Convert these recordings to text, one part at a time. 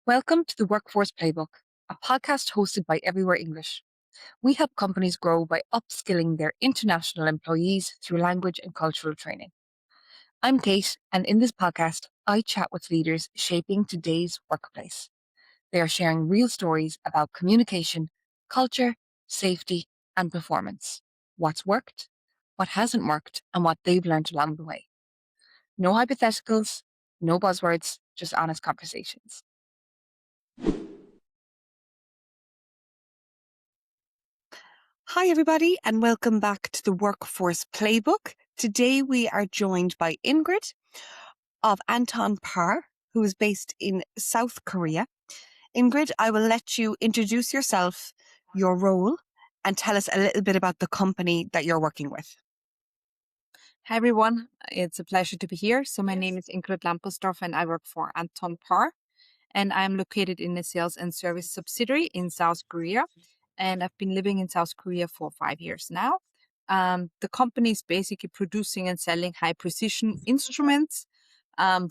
Welcome to the Workforce Playbook, a podcast hosted by Everywhere English. We help companies grow by upskilling their international employees through language and cultural training. I'm Kate, and in this podcast, I chat with leaders shaping today's workplace. They are sharing real stories about communication, culture, safety, and performance. What's worked, what hasn't worked, and what they've learned along the way. No hypotheticals, no buzzwords, just honest conversations. Hi, everybody, and welcome back to the Workforce Playbook. Today we are joined by Ingrid of Anton Paar, who is based in South Korea. Ingrid, I will let you introduce yourself, your role, and tell us a little bit about the company that you're working with. Hi, everyone. It's a pleasure to be here. So my name is Ingrid Lamperstorfer and I work for Anton Paar. And I'm located in a sales and service subsidiary in South Korea. And I've been living in South Korea for 5 years now. The company is basically producing and selling high precision instruments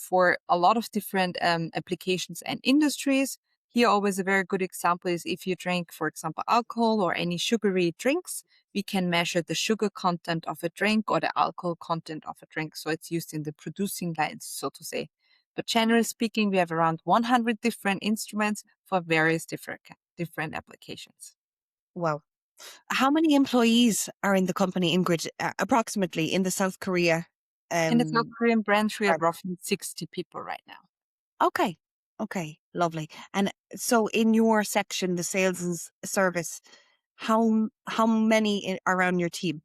for a lot of different applications and industries. Here, always a very good example is if you drink, for example, alcohol or any sugary drinks, we can measure the sugar content of a drink or the alcohol content of a drink. So it's used in the producing lines, so to say. But generally speaking, we have around 100 different instruments for various different applications. Wow. How many employees are in the company, Ingrid, approximately in the South Korea? In the South Korean branch, we have roughly 60 people right now. Okay. Okay. Lovely. And so in your section, the sales and service, how many are on your team?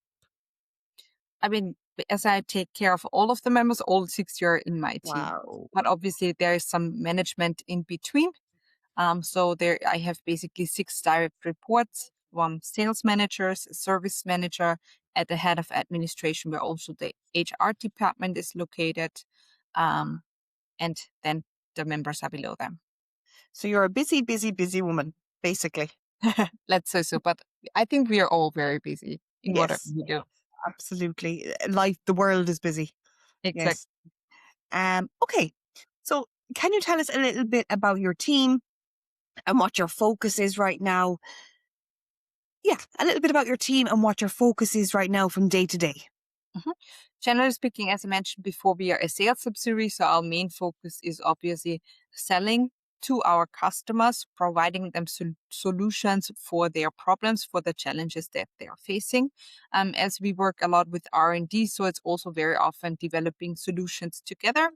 I mean, as I take care of all of the members, all 60 are in my team. Wow. But obviously, there is some management in between. So there, I have basically 6 direct reports, 1 sales managers, a service manager, at the head of administration, where also the HR department is located, and then the members are below them. So you're a busy, busy, busy woman, basically. Let's say so. But I think we are all very busy in whatever we do. Absolutely. Life, the world is busy. Exactly. Yes. Okay. So can you tell us a little bit about your team and what your focus is right now? Yeah, a little bit about your team and what your focus is right now from day to day. Mhm. Generally speaking, as I mentioned before, we are a sales subsidiary, so our main focus is obviously selling to our customers, providing them solutions for their problems, for the challenges that they are facing. As we work a lot with R&D, so it's also very often developing solutions together.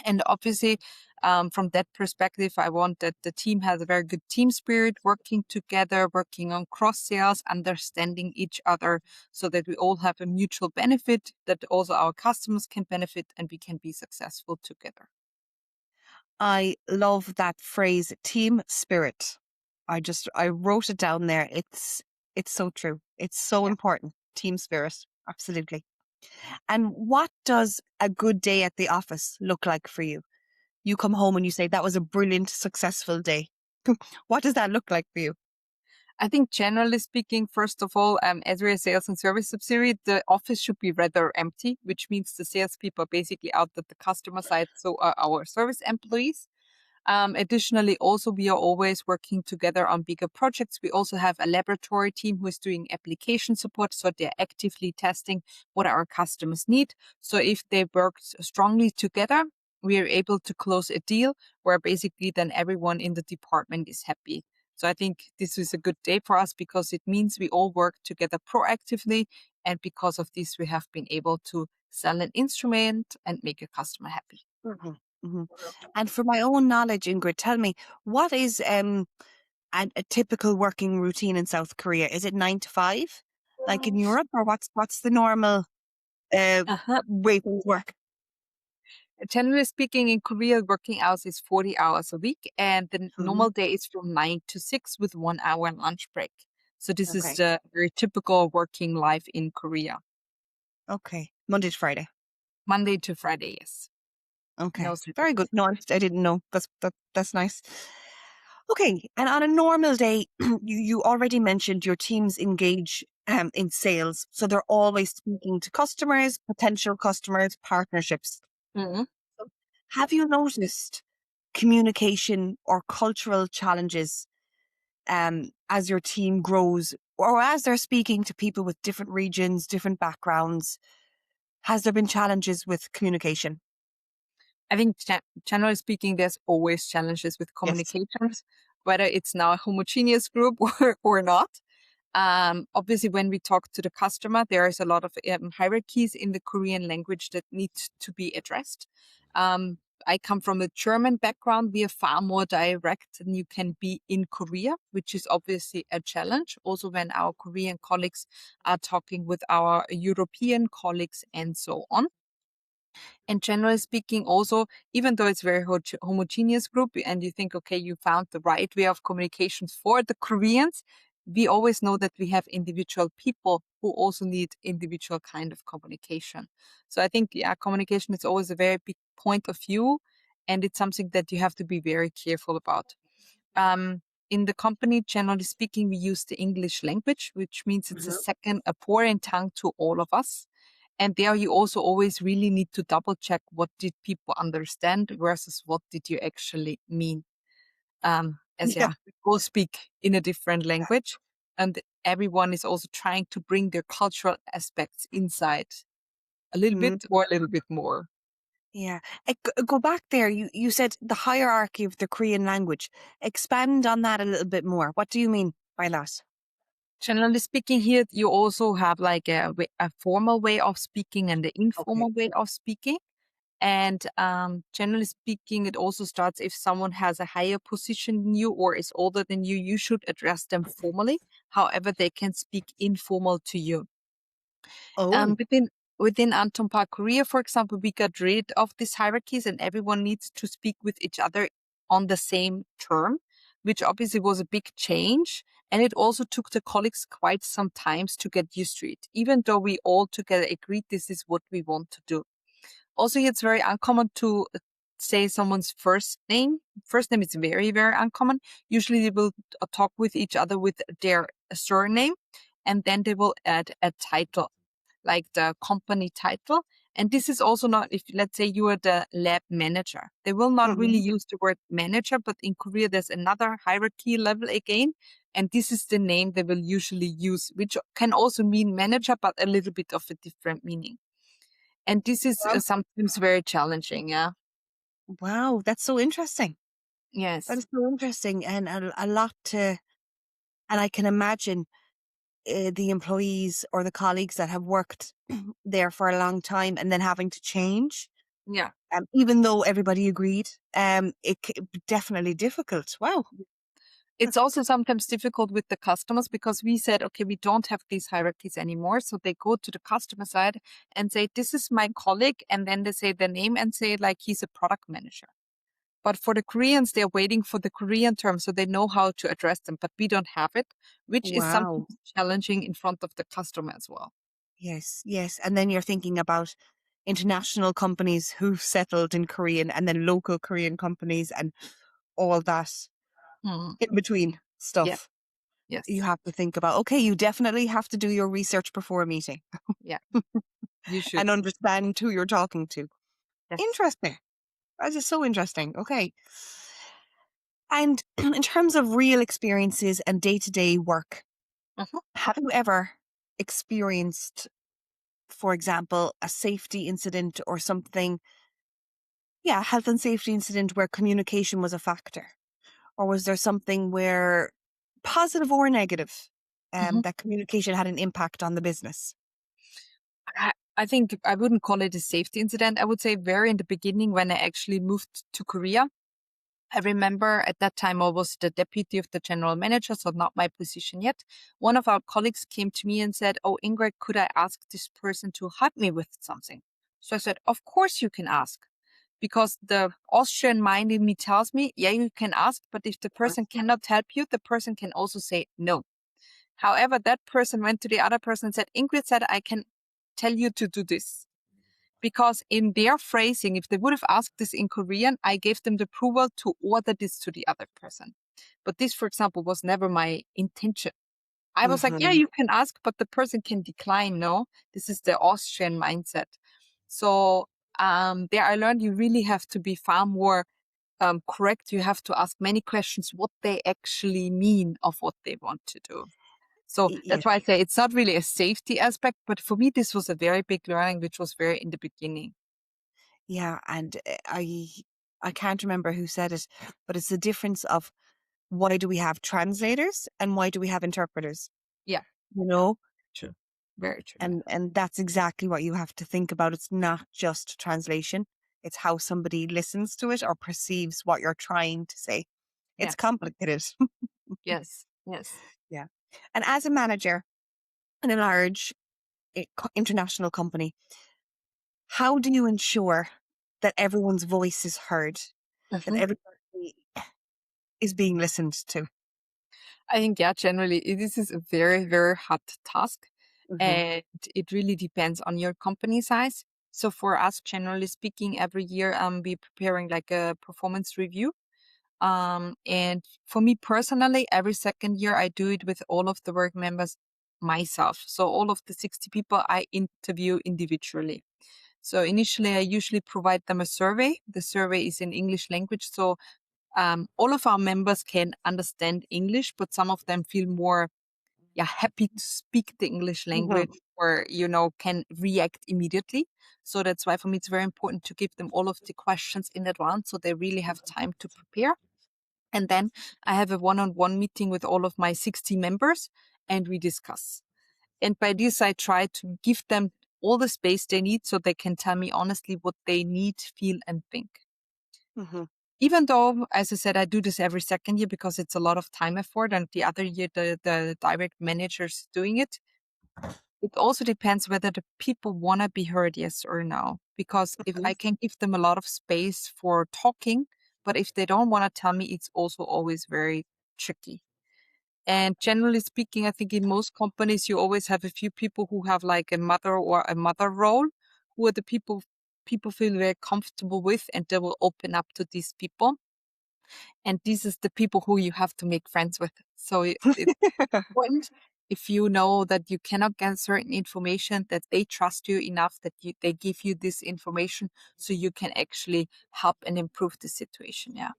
And obviously, from that perspective, I want that the team has a very good team spirit, working together, working on cross sales, understanding each other so that we all have a mutual benefit, that also our customers can benefit and we can be successful together. I love that phrase, team spirit. I wrote it down there. It's so true. It's so important. Team spirit. Absolutely. And what does a good day at the office look like for you? You come home and you say, that was a brilliant, successful day. What does that look like for you? I think generally speaking, first of all, as we're a sales and service subsidiary, the office should be rather empty, which means the salespeople are basically out at the customer side, so are our service employees. Additionally, also, we are always working together on bigger projects. We also have a laboratory team who is doing application support. So they're actively testing what our customers need. So if they work strongly together, we are able to close a deal where basically then everyone in the department is happy. So I think this is a good day for us because it means we all work together proactively. And because of this, we have been able to sell an instrument and make a customer happy. Mm-hmm. Mm-hmm. And for my own knowledge, Ingrid, tell me, what is a typical working routine in South Korea? Is it 9 to 5, like in Europe, or what's the normal way things work? Generally speaking, in Korea, working hours is 40 hours a week, and the normal day is from 9 to 6 with 1 hour lunch break. So this is the very typical working life in Korea. Okay. Monday to Friday. Monday to Friday, yes. Okay. No Very good. No, I didn't know. That's nice. Okay. And on a normal day, you already mentioned your teams engage in sales. So they're always speaking to customers, potential customers, partnerships. Mhm. Have you noticed communication or cultural challenges as your team grows, or as they're speaking to people with different regions, different backgrounds? Has there been challenges with communication? I think generally speaking, there's always challenges with Yes. communications, whether it's now a homogeneous group or not. Obviously, when we talk to the customer, there is a lot of hierarchies in the Korean language that need to be addressed. Um, I come from a German background. We are far more direct than you can be in Korea, which is obviously a challenge. Also, when our Korean colleagues are talking with our European colleagues and so on. And generally speaking, also, even though it's very homogeneous group and you think, okay, you found the right way of communications for the Koreans, we always know that we have individual people who also need individual kind of communication. So I think, yeah, communication is always a very big point of view, and it's something that you have to be very careful about. In the company, generally speaking, we use the English language, which means it's a foreign tongue to all of us. And there you also always really need to double check what did people understand versus what did you actually mean. As Yeah. yeah, we all speak in a different language, and everyone is also trying to bring their cultural aspects inside a little bit Mm, or a little bit more. yeah. Go back there. You said the hierarchy of the Korean language. Expand on that a little bit more. What do you mean by that? Generally speaking, here you also have like a formal way of speaking and the Okay. informal way of speaking. And generally speaking, it also starts if someone has a higher position than you or is older than you should address them formally. However, they can speak informal to you. Oh. Within Anton Paar Korea, for example, we got rid of these hierarchies and everyone needs to speak with each other on the same term, which obviously was a big change. And it also took the colleagues quite some times to get used to it, even though we all together agreed this is what we want to do. Also, it's very uncommon to say someone's first name. First name is very, very uncommon. Usually they will talk with each other with their surname, and then they will add a title, like the company title. And this is also not, if let's say you are the lab manager, they will not really Mhm. use the word manager, but in Korea there's another hierarchy level again. And this is the name they will usually use, which can also mean manager, but a little bit of a different meaning. And this is Wow. sometimes very challenging. Yeah. Wow, that's so interesting. That Yes. is so interesting, and a lot to. And I can imagine the employees or the colleagues that have worked there for a long time and then having to change, Yeah. even though everybody agreed. Definitely difficult. Wow. It's also sometimes difficult with the customers because we said, okay, we don't have these hierarchies anymore. So they go to the customer side and say, this is my colleague. And then they say their name and say, like, he's a product manager. But for the Koreans, they're waiting for the Korean term so they know how to address them, but we don't have it, which is something Wow. challenging in front of the customer as well. Yes, yes. And then you're thinking about international companies who've settled in Korean and then local Korean companies and all that Hmm. in between Yeah. stuff. You Yes. have to think about, okay, you definitely have to do your research before a meeting Yeah. You should. and understand who you're talking to. Yes. Interesting. That is so interesting. Okay. And in terms of real experiences and day to day work, Mhm. have you ever experienced, for example, a safety incident or something? Yeah, health and safety incident where communication was a factor? Or was there something where, positive or negative, Mhm. that communication had an impact on the business? I think I wouldn't call it a safety incident. I would say very in the beginning when I actually moved to Korea. I remember at that time I was the deputy of the general manager, so not my position yet. One of our colleagues came to me and said, "Oh, Ingrid, could I ask this person to help me with something?" So I said, "Of course you can ask." Because the Austrian mind in me tells me, yeah, you can ask, but if the person cannot help you, the person can also say no. However, that person went to the other person and said, Ingrid said, I can tell you to do this. Because in their phrasing, if they would have asked this in Korean, I gave them the approval to order this to the other person. But this, for example, was never my intention. I was like, yeah, Hmm. you can ask, but the person can decline. No, this is the Austrian mindset. So there I learned you really have to be far more correct, you have to ask many questions what they actually mean of what they want to do. So Yeah, that's why I say it's not really a safety aspect, but for me, this was a very big learning, which was very in the beginning. yeah, and I can't remember who said it, but it's the difference of why do we have translators and why do we have interpreters? Yeah, You yeah, know, true. Very true. Yeah. and that's exactly what you have to think about. It's not just translation; it's how somebody listens to it or perceives what you're trying to say. Yeah. It's complicated. Yes. Yes. Yeah, and as a manager in a large international company, how do you ensure that everyone's voice is heard, that Mhm. everybody is being listened to? I think, yeah, generally, this is a very, very hard task. Hmm. And it really depends on your company size. So for us, generally speaking, every year we're preparing like a performance review. And for me personally, every second year I do it with all of the work members myself. So all of the 60 people I interview individually. So initially, I usually provide them a survey. The survey is in English language. So all of our members can understand English, but some of them feel more, yeah, happy to speak the English language Hmm. or, can react immediately. So that's why for me, it's very important to give them all of the questions in advance so they really have time to prepare. And then I have a one-on-one meeting with all of my 60 members and we discuss. And by this, I try to give them all the space they need so they can tell me honestly what they need, feel, and think. Hmm. Even though, as I said, I do this every second year because it's a lot of time effort, and the other year the direct manager's doing it. It also depends whether the people want to be heard, yes or no. Because if Hmm. I can give them a lot of space for talking, but if they don't want to tell me, it's also always very tricky. And generally speaking, I think in most companies, you always have a few people who have like a mother or a mother role, who are the people feel very comfortable with, and they will open up to these people. And this is the people who you have to make friends with. So it's important if you know that you cannot get certain information, that they trust you enough that they give you this information so you can actually help and improve the situation. Yeah.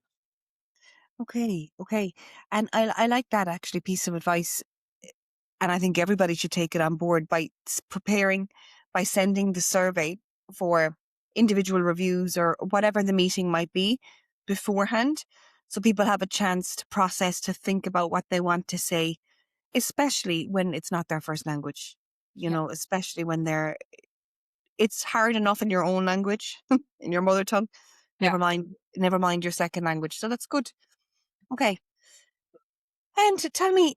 Okay, okay. And I like that actually piece of advice. And I think everybody should take it on board by preparing, by sending the survey for individual reviews or whatever the meeting might be beforehand. So people have a chance to process, to think about what they want to say, especially when it's not their first language, Yeah. especially when it's hard enough in your own language, in your mother tongue. Yeah. Never mind your second language. So that's good. Okay. And tell me,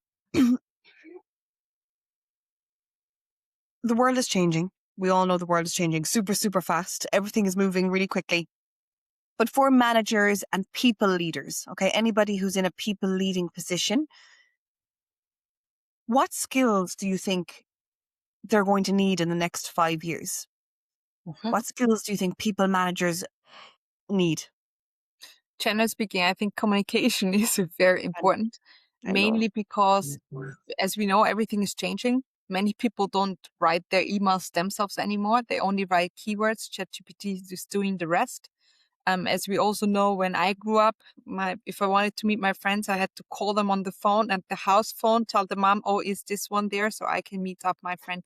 the world is changing. We all know the world is changing super, super fast. Everything is moving really quickly. But for managers and people leaders, okay, anybody who's in a people leading position, what skills do you think they're going to need in the next 5 years? Mhm. What skills do you think people managers need? Generally speaking, I think communication is very I important, I know. mainly because, as we know, everything is changing. Many people don't write their emails themselves anymore. They only write keywords. ChatGPT is just doing the rest. As we also know, when I grew up, if I wanted to meet my friends, I had to call them on the phone and the house phone, tell the mom, "Oh, is this one there?" So I can meet up my friend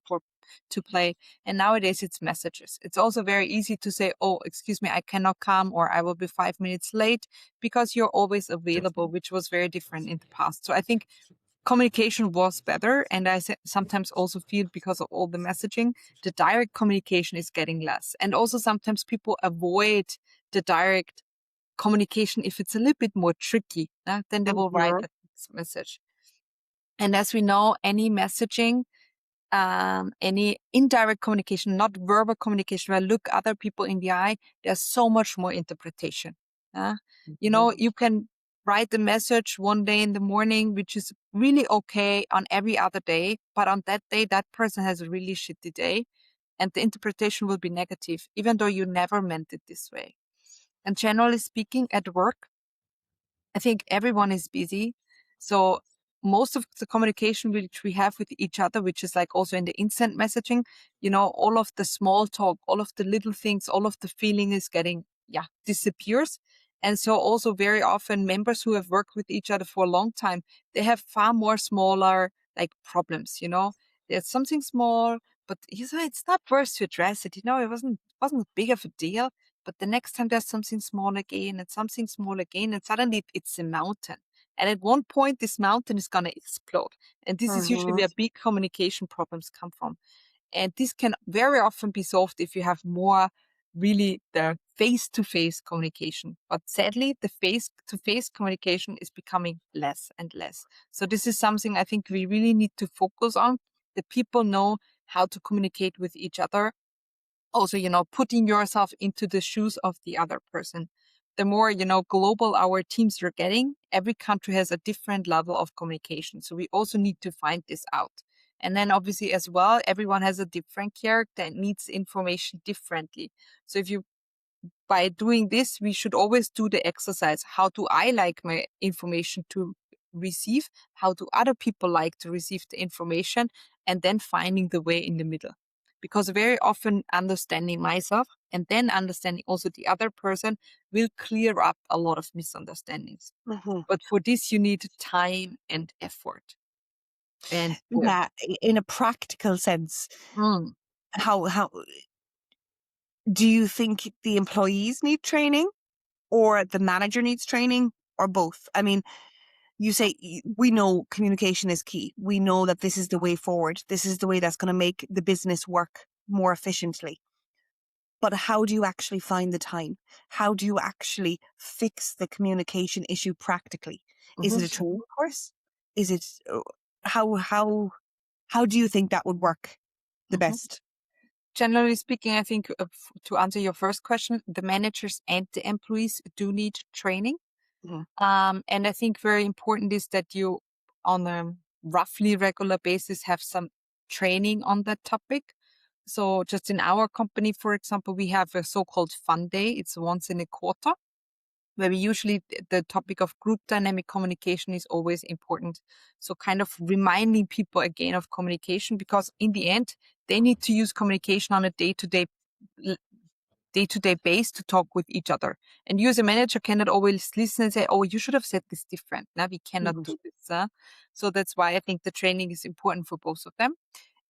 to play. And nowadays it's messages. It's also very easy to say, "Oh, excuse me, I cannot come," or "I will be 5 minutes late," because you're always available, which was very different in the past. So I think communication was better. And I sometimes also feel because of all the messaging, the direct communication is getting less. And also sometimes people avoid the direct communication if it's a little bit more tricky. Then they will write Mhm. a text message. And as we know, any messaging, any indirect communication, not verbal communication, where I look other people in the eye, there's so much more interpretation. Uh, Mhm. you can write the message one day in the morning, which is really okay on every other day, but on that day, that person has a really shitty day, and the interpretation will be negative, even though you never meant it this way. And generally speaking, at work, I think everyone is busy. So most of the communication which we have with each other, which is like also in the instant messaging, all of the small talk, all of the little things, all of the feeling is getting, yeah, disappears. And so also very often members who have worked with each other for a long time, they have far more smaller like problems, There's something small, but it's not worth to address it. It wasn't big of a deal. But the next time there's something small again and something small again, and suddenly it's a mountain. And at one point, this mountain is going to explode. And this is usually Mm-hmm. where big communication problems come from. And this can very often be solved if you have more really the face to face communication. But sadly, the face to face communication is becoming less and less. So, this is something I think we really need to focus on, that people know how to communicate with each other. Also, putting yourself into the shoes of the other person. The more, global our teams are getting, every country has a different level of communication. So we also need to find this out. And then obviously as well, everyone has a different character and needs information differently. So by doing this, we should always do the exercise. How do I like my information to receive? How do other people like to receive the information? And then finding the way in the middle. Because very often understanding myself and then understanding also the other person will clear up a lot of misunderstandings. Mm-hmm. But for this, you need time and effort. And Yeah, in a practical sense, Mm, how do you think the employees need training, or the manager needs training, or both? I mean, you say we know communication is key. We know that this is the way forward. This is the way that's going to make the business work more efficiently. But how do you actually find the time? How do you actually fix the communication issue practically? Is it mhm. a training course? Is it how do you think that would work the Mhm. best? Generally speaking, I think to answer your first question, the managers and the employees do need training. Mhm. And I think very important is that you, on a roughly regular basis, have some training on that topic. So just in our company, for example, we have a so-called fun day. It's once in a quarter, where we usually the topic of group dynamic communication is always important. So kind of reminding people again of communication, because in the end, they need to use communication on a day-to-day base to talk with each other. And you as a manager cannot always listen and say, oh, you should have said this different. Now we cannot Mhm. do this. So that's why I think the training is important for both of them.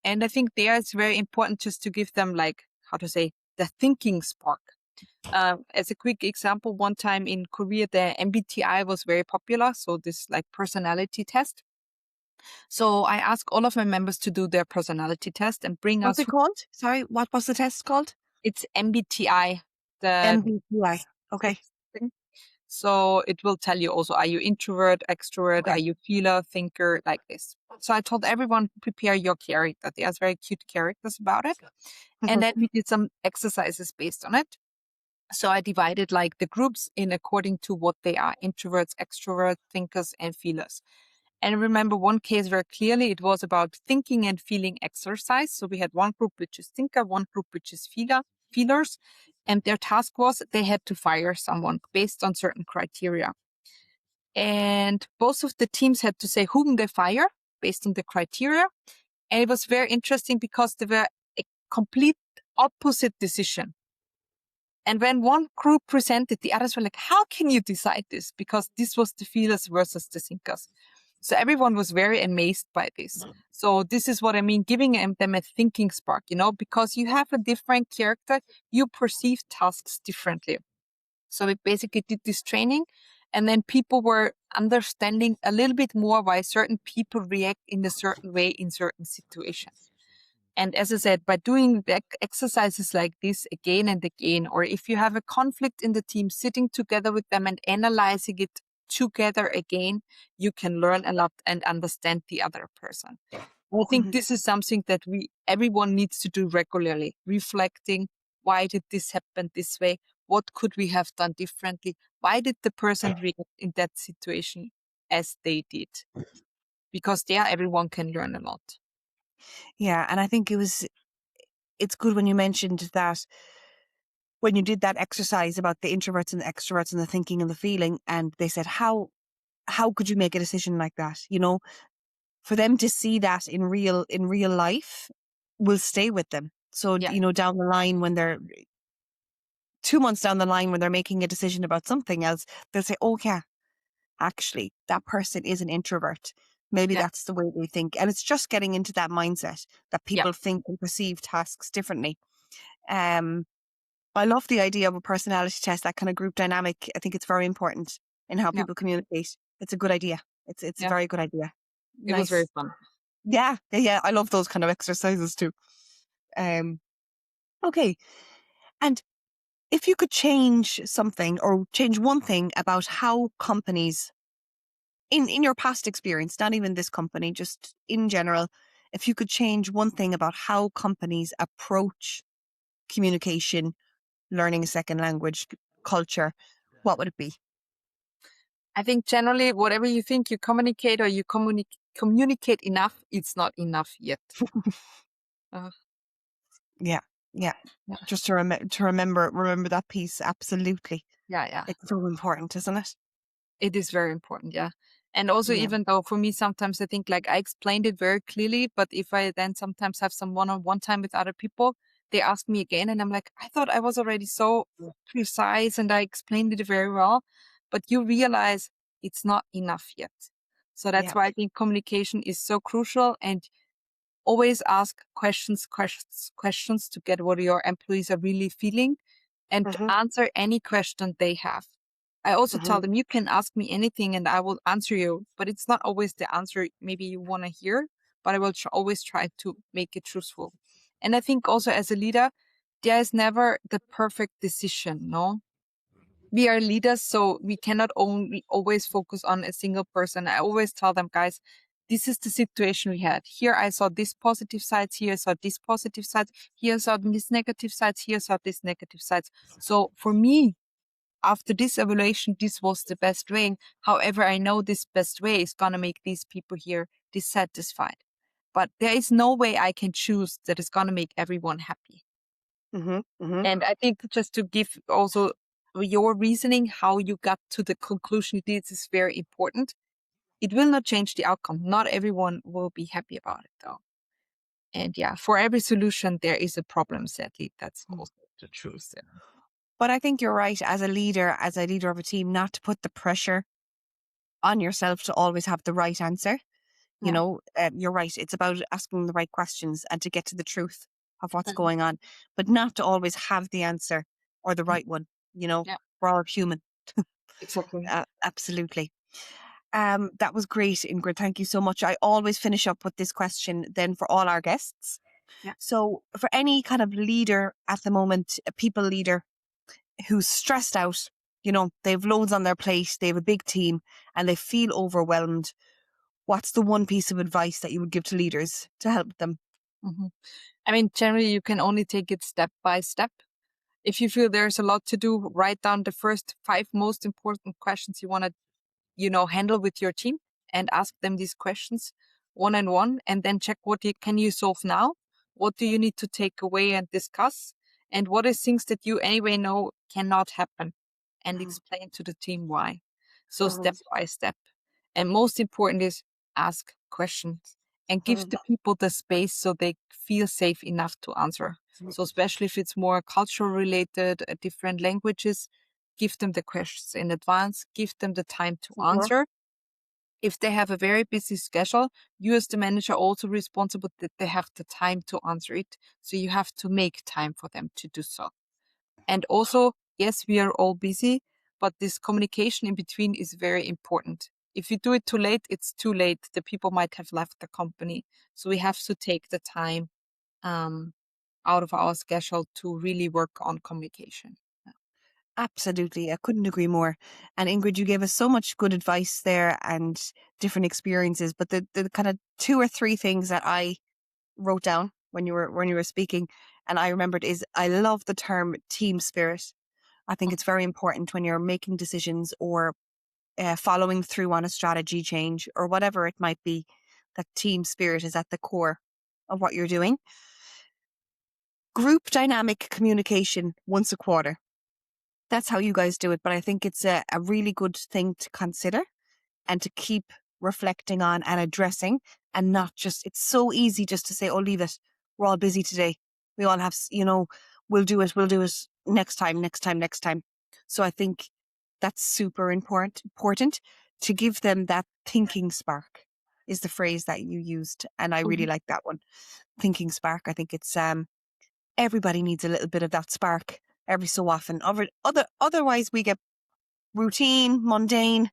And I think there it's very important just to give them like, how to say, the thinking spark. As a quick example, one time in Korea, the MBTI was very popular. So this like personality test. So I asked all of my members to do their personality test and bring What's us it called? Sorry, what was the test called? it's MBTI, the MBTI. Okay. sixth thing. So it will tell you also, are you introvert, extrovert, are Okay. you feeler, thinker, like this. So I told everyone, prepare your character. There's very cute characters about it. And Mhm. then we did some exercises based on it. So I divided like the groups in according to what they are: introverts, extroverts, thinkers, and feelers. And I remember one case very clearly. It was about thinking and feeling exercise. So we had one group which is thinker, one group which is feelers, and their task was they had to fire someone based on certain criteria. And both of the teams had to say whom they fire based on the criteria. And it was very interesting because they were a complete opposite decision. And when one group presented, the others were like, how can you decide this? Because this was the feelers versus the thinkers. So everyone was very amazed by this. So this is what I mean, giving them a thinking spark, because you have a different character, you perceive tasks differently. So we basically did this training, and then people were understanding a little bit more why certain people react in a certain way in certain situations. And as I said, by doing exercises like this again and again, or if you have a conflict in the team, sitting together with them and analyzing it together again, you can learn a lot and understand the other person. I think Mhm. this is something that everyone needs to do regularly, reflecting, why did this happen this way? What could we have done differently? Why did the person react in that situation as they did? Because there everyone can learn a lot. Yeah, and I think it's good when you mentioned that, when you did that exercise about the introverts and the extroverts and the thinking and the feeling, and they said how could you make a decision like that? For them to see that in real life will stay with them. So, Yeah. down the line when they're 2 months down the line when they're making a decision about something else, they'll say, oh yeah, actually that person is an introvert. Maybe Yeah. that's the way they think. And it's just getting into that mindset that Yeah. people think and perceive tasks differently. I love the idea of a personality test, that kind of group dynamic. I think it's very important in how Yeah. people communicate. It's a good idea. It's a Yeah. very good idea. It was very Nice. fun. Yeah. I love those kind of exercises too. Okay. And if you could change something or change one thing about how companies, in your past experience, not even this company, just in general, if you could change one thing about how companies approach communication, learning a second language, culture, what would it be? I think generally, whatever you think you communicate or you communicate enough, it's not enough yet. Uh, Yeah. Yeah. yeah. Just to remember that piece. Absolutely. Yeah. It's so important, isn't it? It is very important, yeah. And also, Yeah. even though for me, sometimes I think like I explained it very clearly, but if I then sometimes have some one-on-one time with other people, they ask me again, and I'm like, I thought I was already so precise and I explained it very well, but you realize it's not enough yet. So that's Yeah. why I think communication is so crucial, and always ask questions to get what your employees are really feeling and to Mm-hmm. answer any question they have. I also Mm-hmm. tell them, you can ask me anything and I will answer you, but it's not always the answer maybe you want to hear, but I will always try to make it truthful. And I think also as a leader, there is never the perfect decision, no? We are leaders, so we cannot only always focus on a single person. I always tell them, guys, this is the situation we had. Here I saw this positive sides, here I saw this positive sides, here I saw this negative sides, here I saw this negative sides. So for me, after this evaluation, this was the best way. However, I know this best way is gonna make these people here dissatisfied. But there is no way I can choose that is gonna make everyone happy. Mm-hmm. Mm-hmm. And I think just to give also your reasoning, how you got to the conclusion you did is very important. It will not change the outcome. Not everyone will be happy about it though. And yeah, for every solution, there is a problem, sadly. That's also the truth. Yeah. But I think you're right, as a leader of a team, not to put the pressure on yourself to always have the right answer. You Yeah. know, you're right. It's about asking the right questions and to get to the truth of what's Mhm. going on, but not to always have the answer or the Mm. right one. You know, Yeah, we're all human. exactly. Absolutely. That was great, Ingrid. Thank you so much. I always finish up with this question then for all our guests. Yeah. So for any kind of leader at the moment, a people leader who's stressed out, you know, they've loads on their plate, they have a big team and they feel overwhelmed, what's the one piece of advice that you would give to leaders to help them? hmm I mean, generally, you can only take it step by step. If you feel there's a lot to do, write down the first 5 most important questions you want to handle with your team and ask them these questions one on one, and then check what can you solve now? What do you need to take away and discuss? And what is things that you anyway know cannot happen, and Mhm, explain to the team why. So mhm, step by step. And most important is ask questions and give mhm, the people the space so they feel safe enough to answer. So especially if it's more cultural related, different languages, give them the questions in advance, give them the time to mhm, answer. If they have a very busy schedule, you as the manager are also responsible that they have the time to answer it. So you have to make time for them to do so. And also, yes, we are all busy, but this communication in between is very important. If you do it too late, it's too late. The people might have left the company. So we have to take the time um, out of our schedule to really work on communication. Absolutely. I couldn't agree more. And Ingrid, you gave us so much good advice there and different experiences. But the kind of 2 or 3 things that I wrote down when you were speaking and I remembered is I love the term team spirit. I think it's very important when you're making decisions or following through on a strategy change or whatever it might be, that team spirit is at the core of what you're doing. Group dynamic communication once a quarter. That's how you guys do it. But I think it's a really good thing to consider and to keep reflecting on and addressing, and not just, it's so easy just to say, oh, leave it. We're all busy today. We all have, we'll do it next time. So I think that's super important to give them that thinking spark is the phrase that you used. And I really like that one. Thinking spark. I think it's, everybody needs a little bit of that spark every so often. Otherwise we get routine, mundane.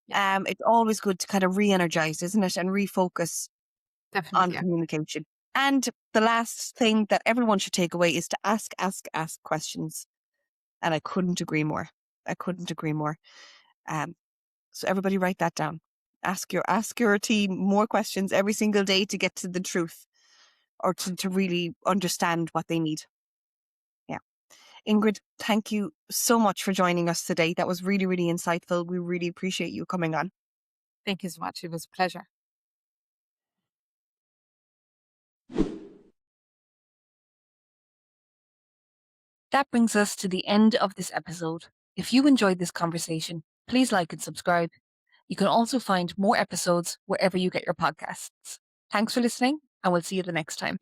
It's always good to kind of re-energize, isn't it? And refocus on Definitely. communication. And the last thing that everyone should take away is to ask questions. And I couldn't agree more. So everybody write that down. Ask your team more questions every single day to get to the truth, or to really understand what they need. Yeah. Ingrid, thank you so much for joining us today. That was really, really insightful. We really appreciate you coming on. Thank you so much. It was a pleasure. That brings us to the end of this episode. If you enjoyed this conversation, please like and subscribe. You can also find more episodes wherever you get your podcasts. Thanks for listening, and we'll see you the next time.